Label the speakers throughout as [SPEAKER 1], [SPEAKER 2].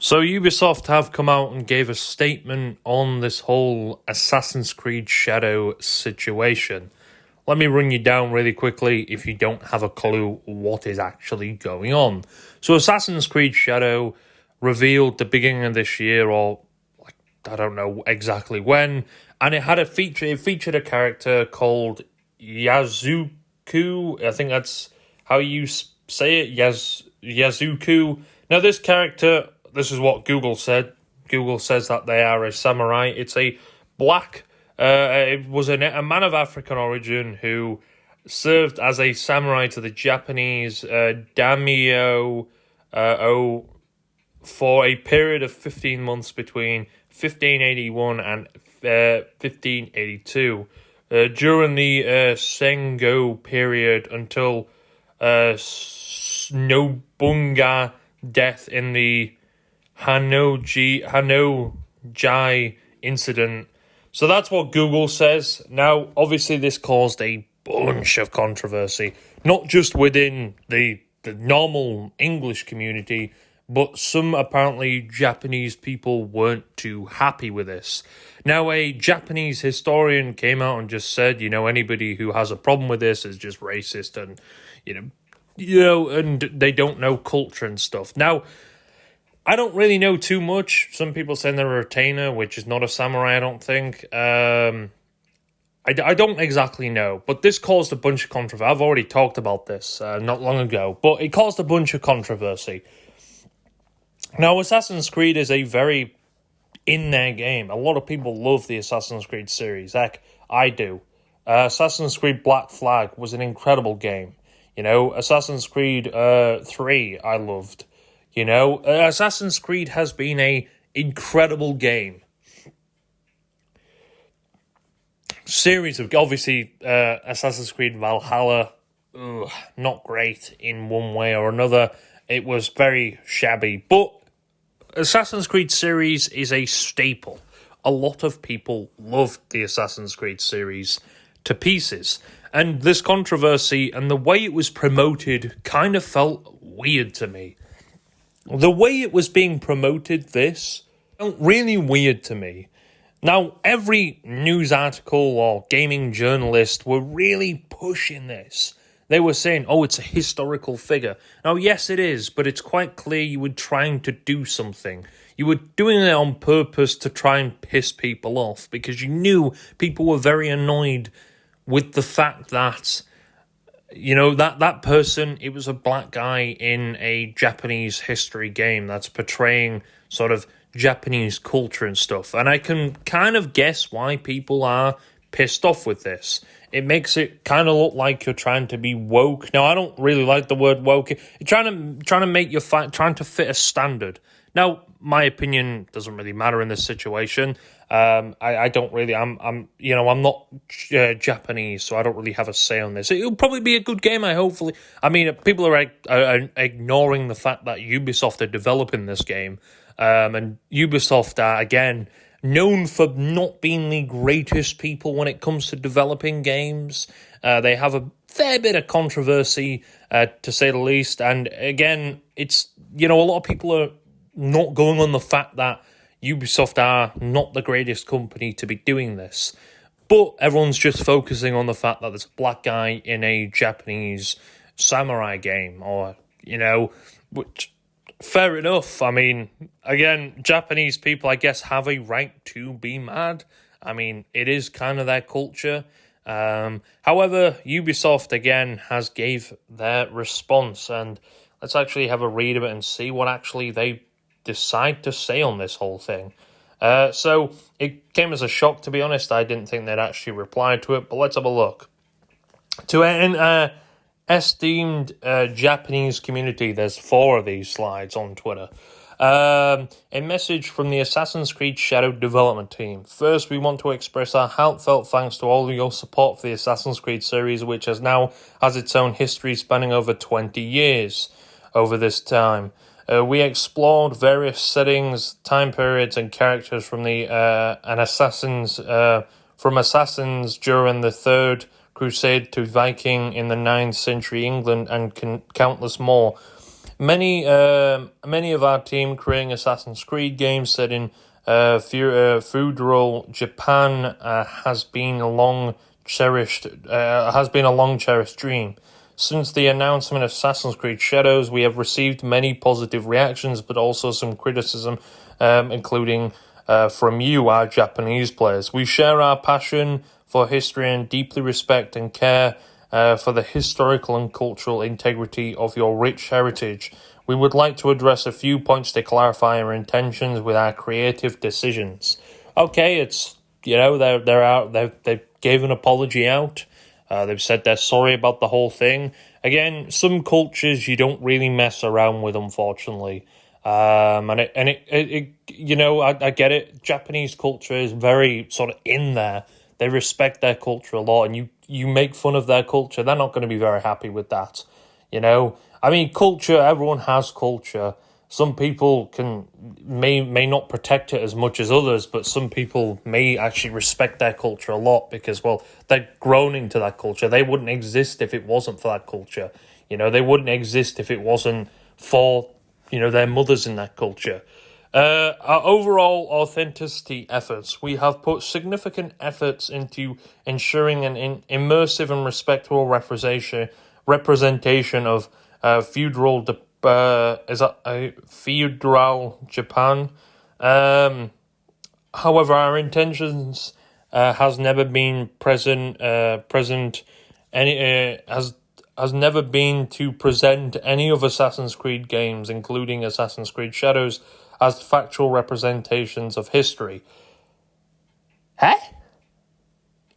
[SPEAKER 1] So Ubisoft have come out and gave a statement on this whole Assassin's Creed Shadow situation. Let me run you down really quickly if you don't have a clue what is actually going on. So Assassin's Creed Shadow revealed the beginning of this year, or I don't know exactly when, and it had a feature. It featured a character called Yazuku. I think that's how you say it, Yazuku. Now this character, this is what Google said. Google says that they are a samurai. It's a black. It was a man of African origin who served as a samurai to the Japanese daimyo for a period of 15 months between 1581 and 1582. During the Sengo period until Nobunga death in the Hanojai incident. So that's what Google says. Now, obviously, this caused a bunch of controversy, not just within the normal English community, but some apparently Japanese people weren't too happy with this. Now, a Japanese historian came out and just said, anybody who has a problem with this is just racist and, and they don't know culture and stuff. Now, I don't really know too much. Some people say they're a retainer, which is not a samurai, I don't think. I don't exactly know, but this caused a bunch of controversy. I've already talked about this not long ago, but it caused a bunch of controversy. Now, Assassin's Creed is a very in-there game. A lot of people love the Assassin's Creed series. Heck, I do. Assassin's Creed Black Flag was an incredible game. Assassin's Creed 3 I loved. Assassin's Creed has been an incredible game. Series of, obviously, Assassin's Creed Valhalla, not great in one way or another. It was very shabby, but Assassin's Creed series is a staple. A lot of people loved the Assassin's Creed series to pieces. And this controversy and the way it was promoted kind of felt weird to me. The way it was being promoted, this, felt really weird to me. Now, every news article or gaming journalist were really pushing this. They were saying, it's a historical figure. Now, yes, it is, but it's quite clear you were trying to do something. You were doing it on purpose to try and piss people off because you knew people were very annoyed with the fact that that person, it was a black guy in a Japanese history game that's portraying sort of Japanese culture and stuff. And I can kind of guess why people are pissed off with this. It makes it kind of look like you're trying to be woke. Now, I don't really like the word woke. You're trying to make your trying to fit a standard. Now, my opinion doesn't really matter in this situation. I don't really. I'm not Japanese, so I don't really have a say on this. It'll probably be a good game. People are ignoring the fact that Ubisoft are developing this game, and Ubisoft are again known for not being the greatest people when it comes to developing games. They have a fair bit of controversy, to say the least. And again, it's a lot of people are not going on the fact that Ubisoft are not the greatest company to be doing this. But everyone's just focusing on the fact that there's a black guy in a Japanese samurai game, which, fair enough. Again, Japanese people, I guess, have a right to be mad. It is kind of their culture. However, Ubisoft, again, has gave their response, and let's actually have a read of it and see what actually they decide to say on this whole thing. So it came as a shock, to be honest. I didn't think they'd actually reply to it, but let's have a look. To an esteemed Japanese community, there's 4 of these slides on Twitter. A message from the Assassin's Creed Shadow development team. First, we want to express our heartfelt thanks to all of your support for the Assassin's Creed series, which has its own history spanning over 20 years. Over this time, we explored various settings, time periods, and characters from assassins during the Third Crusade to Viking in the 9th century England and countless more. Many of our team creating Assassin's Creed games set in feudal Japan has been a long cherished dream. Since the announcement of Assassin's Creed Shadows, we have received many positive reactions, but also some criticism, including from you, our Japanese players. We share our passion for history and deeply respect and care for the historical and cultural integrity of your rich heritage. We would like to address a few points to clarify our intentions with our creative decisions. Okay, it's, they're out. They gave an apology out. They've said they're sorry about the whole thing. Again, some cultures you don't really mess around with, unfortunately. I get it. Japanese culture is very sort of in there. They respect their culture a lot, and you make fun of their culture, they're not going to be very happy with that. Culture. Everyone has culture. Some people may not protect it as much as others, but some people may actually respect their culture a lot because, well, they're grown into that culture. They wouldn't exist if it wasn't for that culture. They wouldn't exist if it wasn't for, their mothers in that culture. Our overall authenticity efforts. We have put significant efforts into ensuring an immersive and respectful representation of feudal feudal Japan. However, our intentions has never been has never been to present any of Assassin's Creed games, including Assassin's Creed Shadows, as factual representations of history. Huh?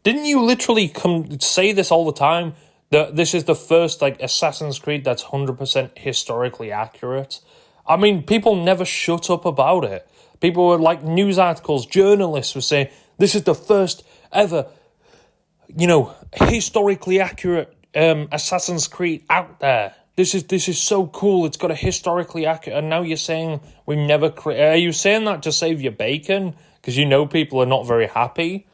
[SPEAKER 1] Didn't you literally say this all the time? That this is the first Assassin's Creed that's 100% historically accurate. I mean, people never shut up about it. People were news articles, journalists were saying this is the first ever, historically accurate Assassin's Creed out there. This is so cool. It's got a historically accurate. And now you're saying we've never created. Are you saying that to save your bacon? Because people are not very happy.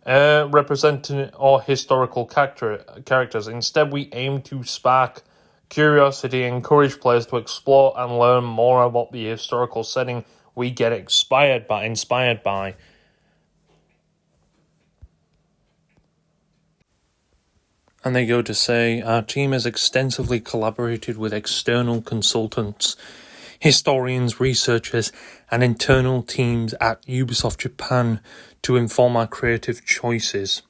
[SPEAKER 1] Representing or historical characters. Instead, we aim to spark curiosity and encourage players to explore and learn more about the historical setting we get inspired by. And they go to say, our team has extensively collaborated with external consultants, historians, researchers, and internal teams at Ubisoft Japan to inform our creative choices.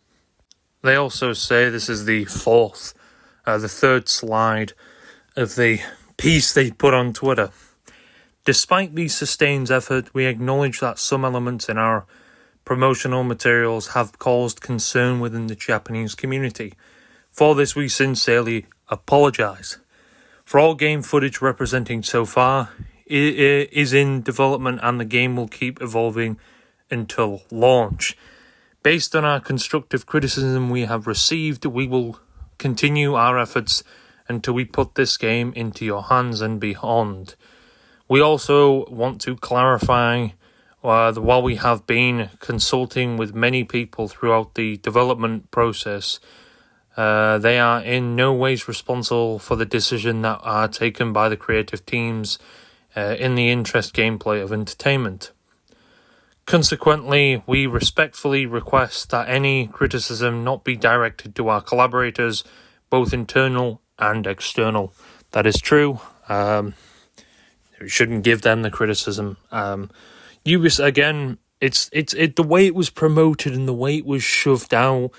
[SPEAKER 1] They also say this is the third slide of the piece they put on Twitter. Despite these sustained efforts, we acknowledge that some elements in our promotional materials have caused concern within the Japanese community. For this, we sincerely apologize. For all game footage representing so far is in development, and the game will keep evolving until launch. Based on our constructive criticism we have received, we will continue our efforts until we put this game into your hands and beyond. We also want to clarify, while we have been consulting with many people throughout the development process, they are in no ways responsible for the decision that are taken by the creative teams in the interest gameplay of entertainment. Consequently, we respectfully request that any criticism not be directed to our collaborators, both internal and external. That is true. We shouldn't give them the criticism. Ubisoft, again, it's the way it was promoted and the way it was shoved out.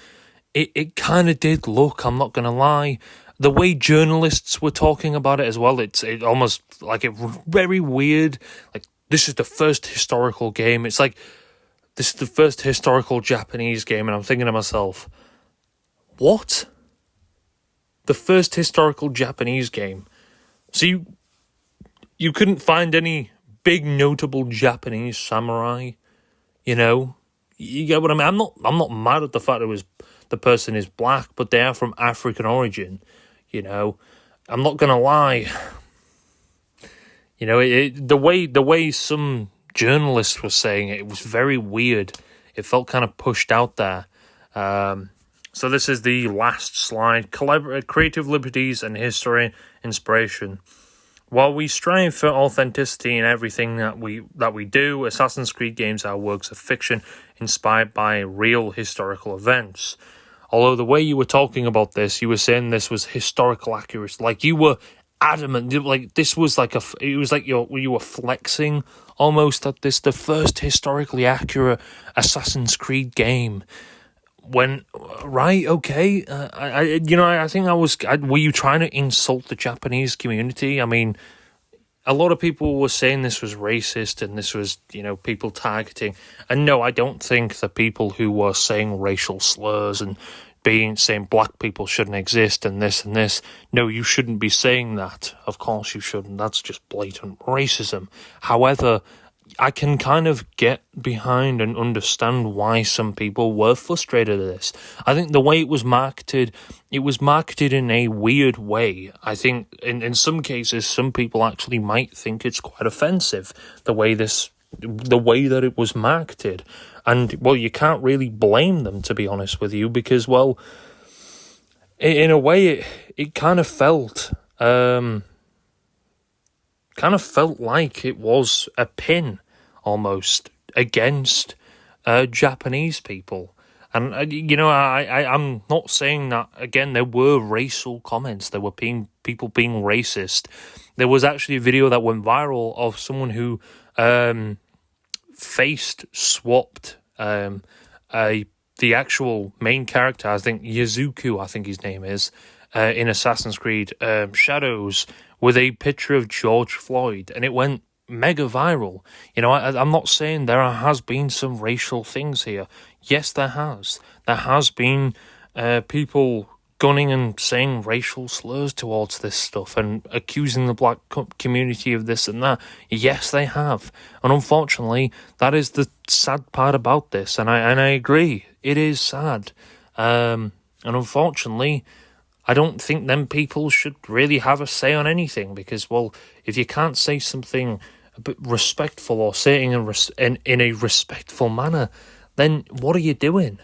[SPEAKER 1] It kind of did look, I'm not going to lie, the way journalists were talking about it as well, it almost very weird. This is the first historical game. It's this is the first historical Japanese game, and I'm thinking to myself, what? The first historical Japanese game? So you couldn't find any big notable Japanese samurai, You get what I mean? I'm not mad at the fact the person is black, but they are from African origin, I'm not gonna lie. The way some journalists were saying it was very weird. It felt kind of pushed out there. So this is the last slide. Creative liberties and history inspiration. While we strive for authenticity in everything that we do, Assassin's Creed games are works of fiction inspired by real historical events. Although the way you were talking about this, you were saying this was historical accuracy. Like, you were adamant, like this was like it was like you were flexing almost that this the first historically accurate Assassin's Creed game. When right, okay, I think were you trying to insult the Japanese community? I mean, a lot of people were saying this was racist and this was, people targeting. And no, I don't think the people who were saying racial slurs and saying black people shouldn't exist and this, no, you shouldn't be saying that. Of course you shouldn't. That's just blatant racism. However, I can kind of get behind and understand why some people were frustrated at this. I think the way it was marketed in a weird way. I think in some cases, some people actually might think it's quite offensive, the way that it was marketed. And, well, you can't really blame them, to be honest with you, because, well, in a way, it kind of felt like it was a pin almost against Japanese people. And I'm not saying that, again, there were racial comments, there were people being racist. There was actually a video that went viral of someone who swapped the actual main character, I think Yazuku, I think his name is, in Assassin's Creed Shadows, with a picture of George Floyd, and it went mega viral. I'm not saying there has been some racial things here. Yes, there has. There has been people gunning and saying racial slurs towards this stuff and accusing the black community of this and that. Yes, they have. And unfortunately, that is the sad part about this. And I agree. It is sad. And unfortunately, I don't think them people should really have a say on anything, because, well, if you can't say something a bit respectful or say it in a respectful manner, then what are you doing?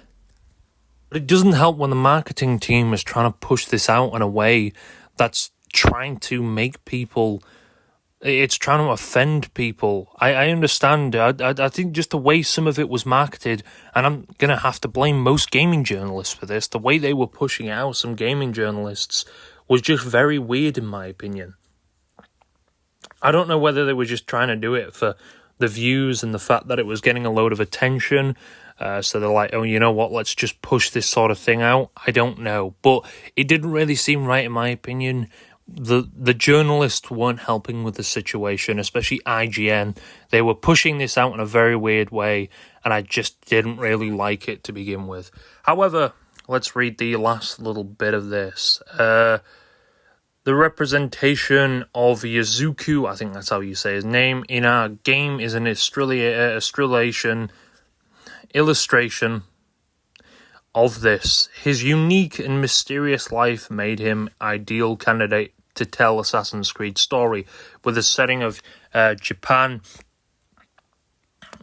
[SPEAKER 1] But it doesn't help when the marketing team is trying to push this out in a way that's trying to make people... It's trying to offend people. I understand. I think just the way some of it was marketed, and I'm going to have to blame most gaming journalists for this, the way they were pushing out, some gaming journalists, was just very weird in my opinion. I don't know whether they were just trying to do it for the views and the fact that it was getting a load of attention. So they're like, oh, you know what, let's just push this sort of thing out. I don't know. But it didn't really seem right in my opinion. The journalists weren't helping with the situation, especially IGN. They were pushing this out in a very weird way, and I just didn't really like it to begin with. However, let's read the last little bit of this. The representation of Yazuku, I think that's how you say his name, in our game is an illustration of this. His unique and mysterious life made him ideal candidate to tell Assassin's Creed story, with a setting of Japan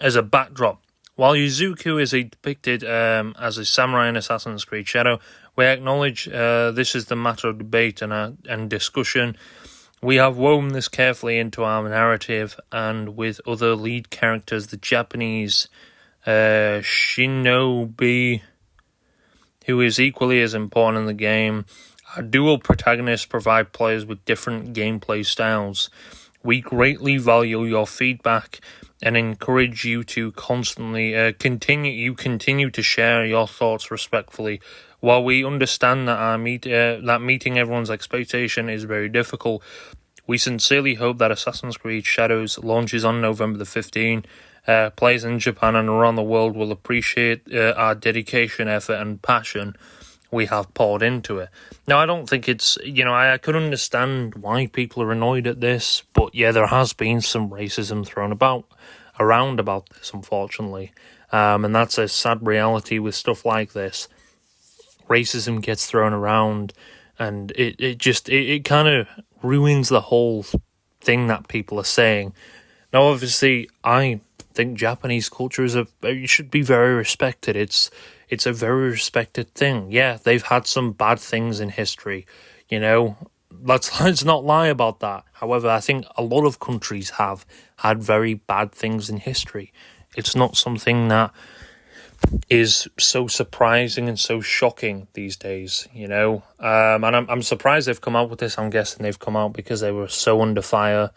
[SPEAKER 1] as a backdrop. While Yazuku is depicted as a samurai in Assassin's Creed Shadow, we acknowledge this is the matter of debate and discussion. We have woven this carefully into our narrative, and with other lead characters, the Japanese shinobi, who is equally as important in the game. Our dual protagonists provide players with different gameplay styles. We greatly value your feedback and encourage you to constantly continue to share your thoughts respectfully. While we understand that that meeting everyone's expectation is very difficult, we sincerely hope that Assassin's Creed Shadows launches on November the 15th. Players in Japan and around the world will appreciate our dedication, effort, and passion we have poured into it. Now, I don't think it's, I could understand why people are annoyed at this, but yeah, there has been some racism thrown around about this, unfortunately. And that's a sad reality with stuff like this. Racism gets thrown around, and it kind of ruins the whole thing that people are saying. Now, obviously, I think Japanese culture it should be very respected. It's a very respected thing. Yeah, they've had some bad things in history, let's not lie about that. However, I think a lot of countries have had very bad things in history. It's not something that is so surprising and so shocking these days, and I'm surprised they've come out with this. I'm guessing they've come out because they were so under fire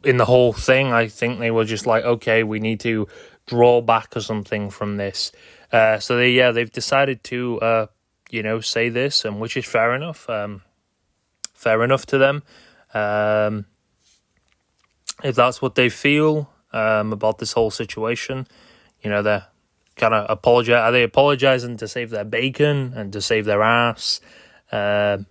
[SPEAKER 1] in the whole thing. I think they were just like, okay, we need to draw back or something from this. So they've decided to say this, and which is fair enough. Fair enough to them. If that's what they feel about this whole situation, they're kind of apologize. Are they apologizing to save their bacon and to save their ass? I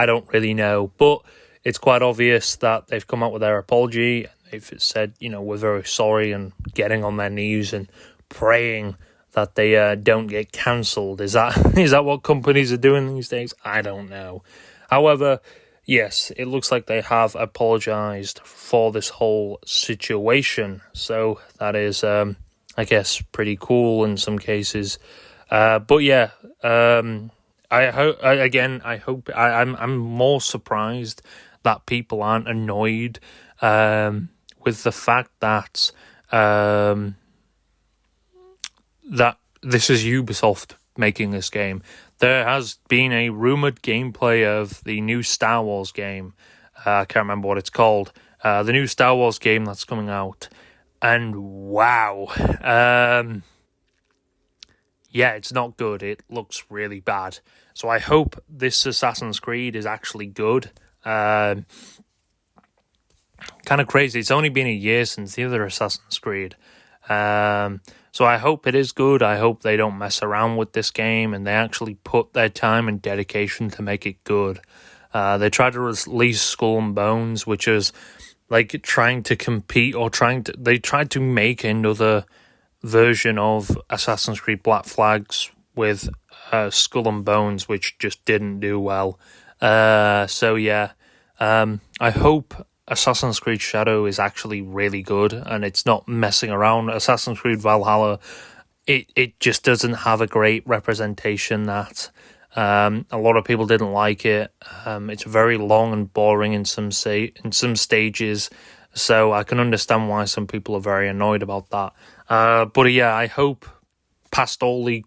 [SPEAKER 1] don't really know, but it's quite obvious that they've come out with their apology. They've said, we're very sorry, and getting on their knees and praying that they don't get cancelled. Is that what companies are doing these days? I don't know. However, yes, it looks like they have apologized for this whole situation. So that is, I guess, pretty cool in some cases. But yeah, I'm more surprised that people aren't annoyed with the fact that that this is Ubisoft making this game. There has been a rumored gameplay of the new Star Wars game. I can't remember what it's called. The new Star Wars game that's coming out. And wow. It's not good. It looks really bad. So I hope this Assassin's Creed is actually good. Kind of crazy. It's only been a year since the other Assassin's Creed. So I hope it is good. I hope they don't mess around with this game and they actually put their time and dedication to make it good. They tried to release Skull and Bones, which is like trying to compete they tried to make another version of Assassin's Creed Black Flags with Skull and Bones, which just didn't do well. I hope Assassin's Creed Shadow is actually really good and it's not messing around. Assassin's Creed Valhalla, it just doesn't have a great representation. That a lot of people didn't like it. It's very long and boring in some stages, so I can understand why some people are very annoyed about that. I hope past all the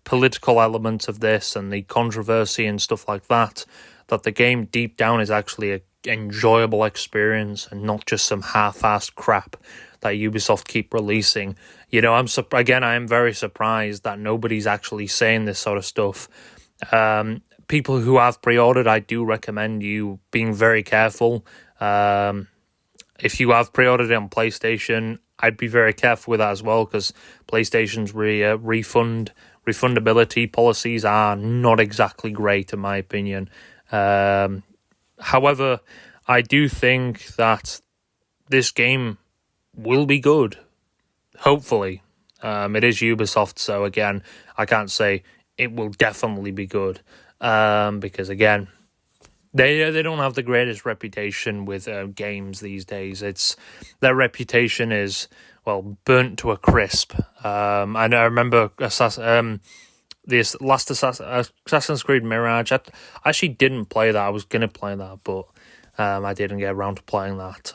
[SPEAKER 1] political elements of this and the controversy and stuff like that the game deep down is actually a enjoyable experience and not just some half-assed crap that Ubisoft keep releasing. I am very surprised that nobody's actually saying this sort of stuff. People who have pre-ordered, I do recommend you being very careful. If you have pre-ordered it on PlayStation, I'd be very careful with that as well, because PlayStation's refundability policies are not exactly great in my opinion. However, I do think that this game will be good. Hopefully. It is Ubisoft, so again, I can't say it will definitely be good. Because again, they don't have the greatest reputation with games these days. Their reputation is, burnt to a crisp. And I remember this last Assassin's Creed Mirage. I actually didn't play that. I was going to play that, but I didn't get around to playing that.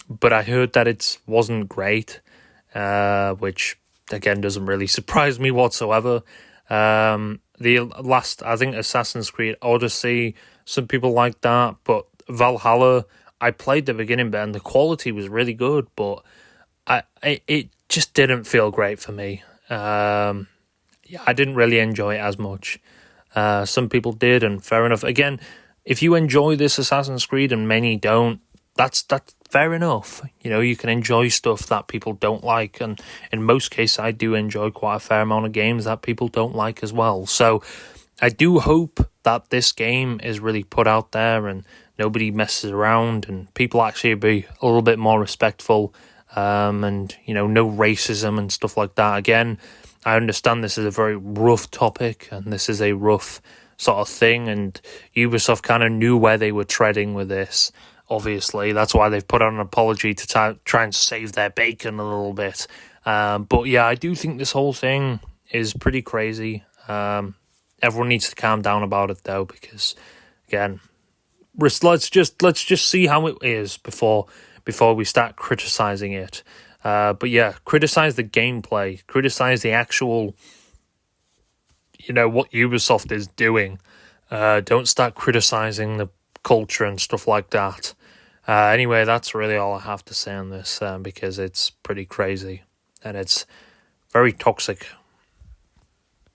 [SPEAKER 1] But I heard that it wasn't great, which, again, doesn't really surprise me whatsoever. The last, I think, Assassin's Creed Odyssey, some people like that, but Valhalla, I played the beginning bit and the quality was really good, but it just didn't feel great for me. I didn't really enjoy it as much. Some people did, and fair enough. Again, if you enjoy this Assassin's Creed and many don't, that's fair enough. You can enjoy stuff that people don't like, and in most cases, I do enjoy quite a fair amount of games that people don't like as well. So I do hope that this game is really put out there and nobody messes around and people actually be a little bit more respectful, and no racism and stuff like that. Again, I understand this is a very rough topic and this is a rough sort of thing, and Ubisoft kind of knew where they were treading with this. obviously. That's why they've put out an apology to try and save their bacon a little bit. But yeah, I do think this whole thing is pretty crazy. Everyone needs to calm down about it, though, because, again, let's just see how it is before we start criticizing it. But yeah, criticize the gameplay, criticize the actual, what Ubisoft is doing. Don't start criticizing the culture and stuff like that. Anyway, that's really all I have to say on this, because it's pretty crazy and it's very toxic.